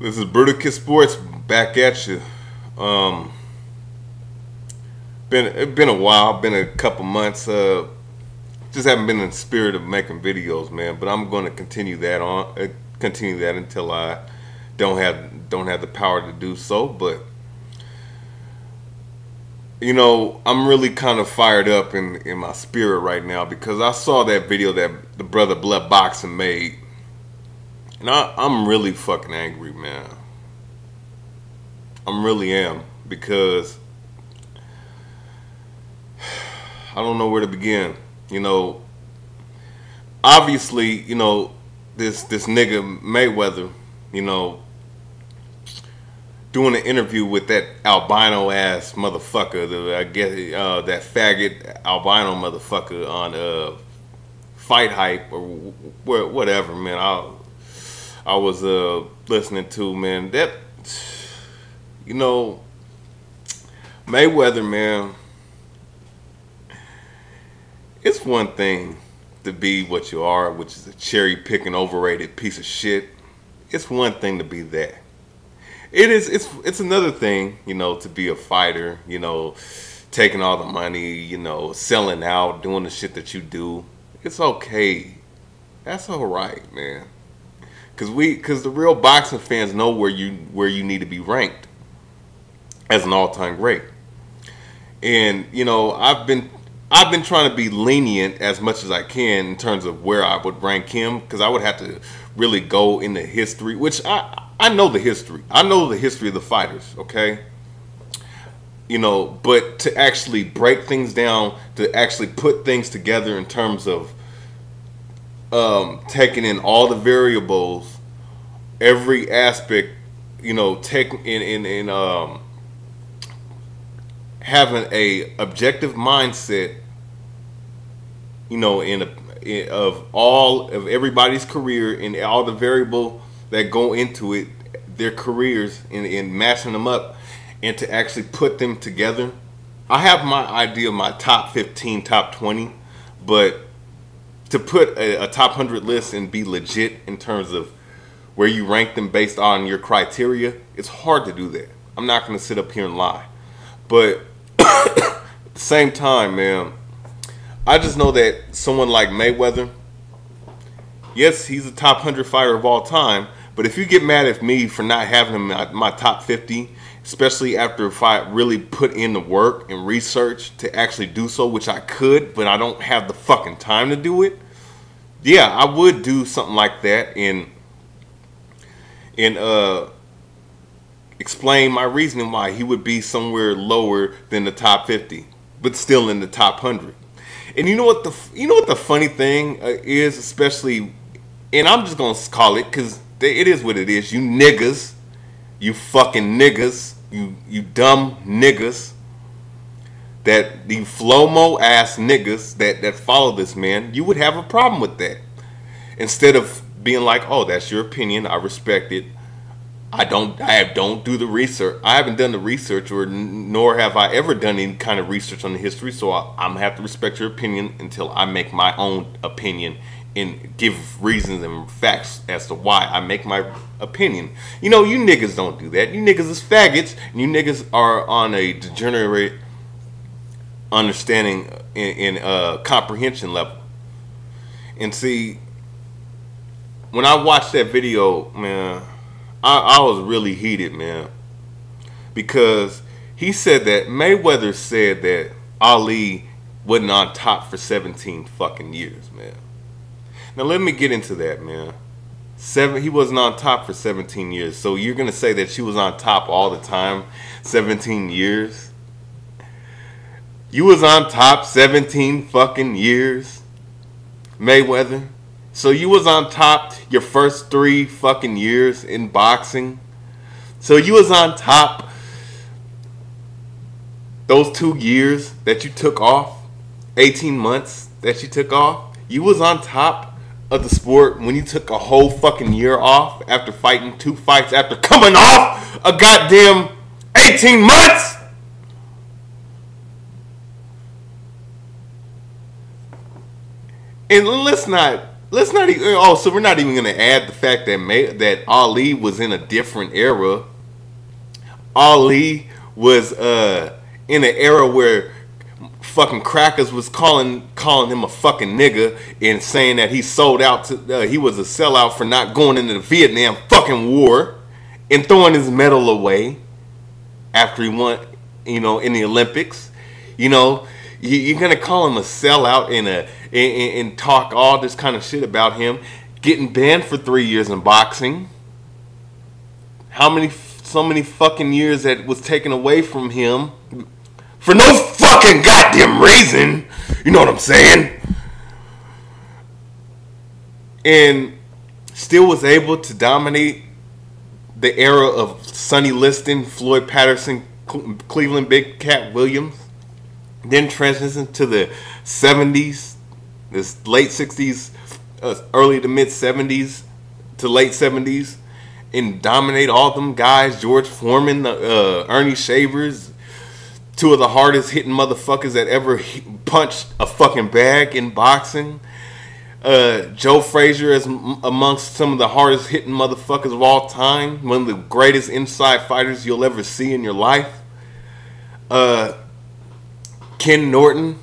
This is Bruticus Sports back at you. It's been a while, been a couple months. Just haven't been in the spirit of making videos, man. But I'm going to continue that until I don't have the power to do so. But you know, I'm really kind of fired up in my spirit right now because I saw that video that the brother Blood Boxing made. And I'm really fucking angry, man. I really am, because I don't know where to begin. You know, obviously, you know, this nigga Mayweather, you know, doing an interview with that albino ass motherfucker, I guess that faggot albino motherfucker on Fight Hype or whatever, man. I was listening to, man, that, you know, Mayweather, man, it's one thing to be what you are, which is a cherry picking overrated piece of shit. It's one thing to be that. It's another thing, you know, to be a fighter, you know, taking all the money, you know, selling out, doing the shit that you do. It's okay. That's all right, man. Cause the real boxing fans know where you need to be ranked as an all-time great. And you know, I've been trying to be lenient as much as I can in terms of where I would rank him, because I would have to really go into history, which I know the history. I know the history of the fighters, okay? You know, but to actually break things down, to actually put things together in terms of taking in all the variables, every aspect, you know, having a objective mindset, you know, of everybody's career and all the variable that go into it, their careers, and matching them up, and to actually put them together. I have my idea of my top 15, top 20, but to put a top 100 list and be legit in terms of where you rank them based on your criteria, it's hard to do that. I'm not going to sit up here and lie. But at the same time, man, I just know that someone like Mayweather, yes, he's a top 100 fighter of all time, but if you get mad at me for not having him in my top 50, especially after if I really put in the work and research to actually do so, which I could, but I don't have the fucking time to do it, yeah, I would do something like that and explain my reasoning why he would be somewhere lower than the top 50, but still in the top 100. And you know what the funny thing is, especially, and I'm just gonna call it because it is what it is. You niggas, you fucking niggas, you dumb niggas, that the Flomo ass niggas that follow this man, you would have a problem with that. Instead of being like, oh, that's your opinion, I respect it. I don't do the research. I haven't done the research, nor have I ever done any kind of research on the history. So I'm gonna have to respect your opinion until I make my own opinion and give reasons and facts as to why I make my opinion. You know, you niggas don't do that. You niggas is faggots, and you niggas are on a degenerate understanding in comprehension level. And see, when I watched that video, man, I was really heated, man, because he said that Mayweather said that Ali wasn't on top for 17 fucking years, man. Now let me get into that, man. He wasn't on top for 17 years, so you're gonna say that she was on top all the time, 17 years? You was on top 17 fucking years, Mayweather? So you was on top your first 3 fucking years in boxing. So you was on top those 2 years that you took off, 18 months that you took off. You was on top of the sport when you took a whole fucking year off after fighting 2 fights after coming off a goddamn 18 months. And let's not let's not even. Oh, so we're not even gonna add the fact that that Ali was in a different era. Ali was in an era where fucking crackers was calling him a fucking nigga and saying that he sold out to he was a sellout for not going into the Vietnam fucking war and throwing his medal away after he won, in the Olympics. You're gonna call him a sellout and talk all this kind of shit about him getting banned for 3 years in boxing. So many fucking years that was taken away from him for no fucking goddamn reason. You know what I'm saying? And still was able to dominate the era of Sonny Liston, Floyd Patterson, Cleveland Big Cat Williams. Then transitioned to the 70s, this late 60s, early to mid 70s to late 70s, and dominate all them guys. George Foreman, Ernie Shavers, two of the hardest hitting motherfuckers that ever punched a fucking bag in boxing. Joe Frazier is amongst some of the hardest hitting motherfuckers of all time. One of the greatest inside fighters you'll ever see in your life. Ken Norton,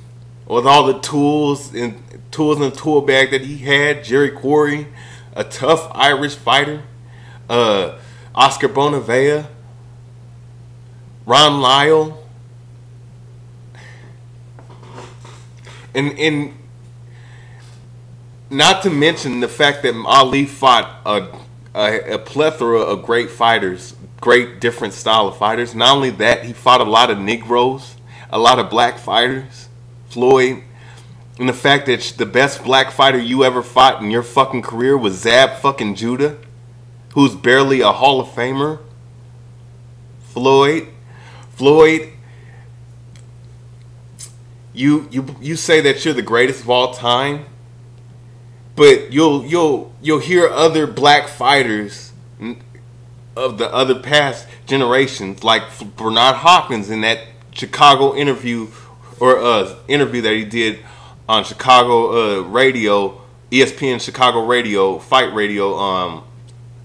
with all the tools in the tool bag that he had. Jerry Quarry, a tough Irish fighter. Oscar Bonavea, Ron Lyle, and not to mention the fact that Ali fought a plethora of great fighters, great different style of fighters. Not only that, he fought a lot of Negroes, a lot of black fighters, Floyd. And the fact that the best black fighter you ever fought in your fucking career was Zab fucking Judah, who's barely a Hall of Famer. Floyd, you say that you're the greatest of all time, but you'll hear other black fighters of the other past generations, like Bernard Hopkins in that Chicago interview, or interview that he did on Chicago radio, ESPN Chicago radio, Fight Radio,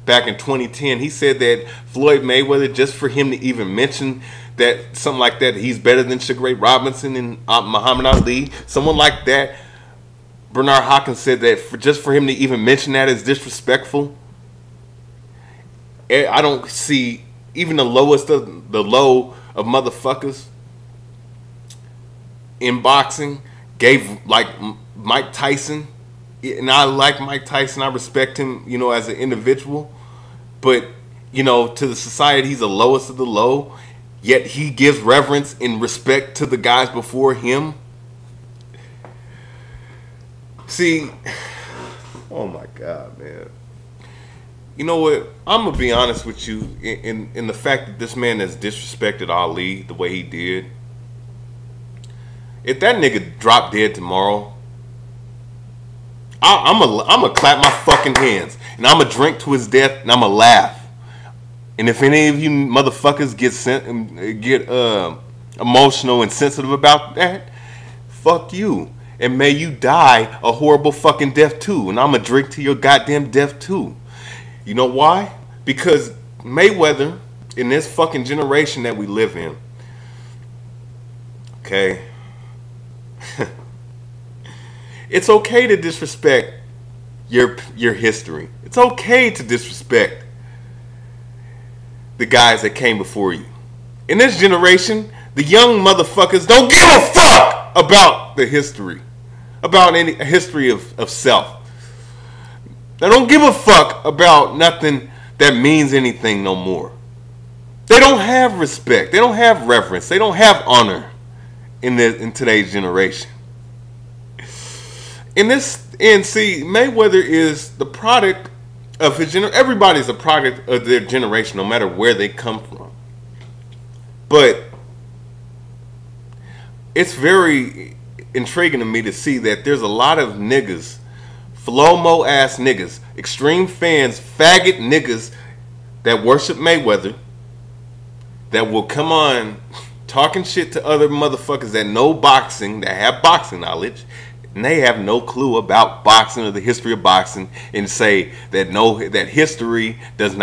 back in 2010. He said that Floyd Mayweather, just for him to even mention that, something like that, he's better than Sugar Ray Robinson and Muhammad Ali, someone like that. Bernard Hopkins said that just for him to even mention that is disrespectful. I don't see even the lowest of the low of motherfuckers in boxing gave, like, Mike Tyson. And I like Mike Tyson. I respect him, as an individual. But, to the society, he's the lowest of the low. Yet he gives reverence and respect to the guys before him. See, oh my God, man. You know what? I'm going to be honest with you in the fact that this man has disrespected Ali the way he did. If that nigga dropped dead tomorrow, I'm gonna clap my fucking hands, and I'm gonna drink to his death, and I'm gonna laugh. And if any of you motherfuckers get emotional and sensitive about that, fuck you, and may you die a horrible fucking death too. And I'm gonna drink to your goddamn death too. You know why? Because Mayweather, in this fucking generation that we live in, okay. It's okay to disrespect your history. It's okay to disrespect the guys that came before you. In this generation, the young motherfuckers don't give a fuck about the history, about any history of self. They don't give a fuck about nothing that means anything no more. They don't have respect. They don't have reverence. They don't have honor in today's generation. And see, Mayweather is the product of his generation. Everybody's a product of their generation, no matter where they come from. But it's very intriguing to me to see that there's a lot of niggas, Flomo ass niggas, extreme fans, faggot niggas that worship Mayweather, that will come on talking shit to other motherfuckers that know boxing, that have boxing knowledge, and they have no clue about boxing or the history of boxing, and say that history does not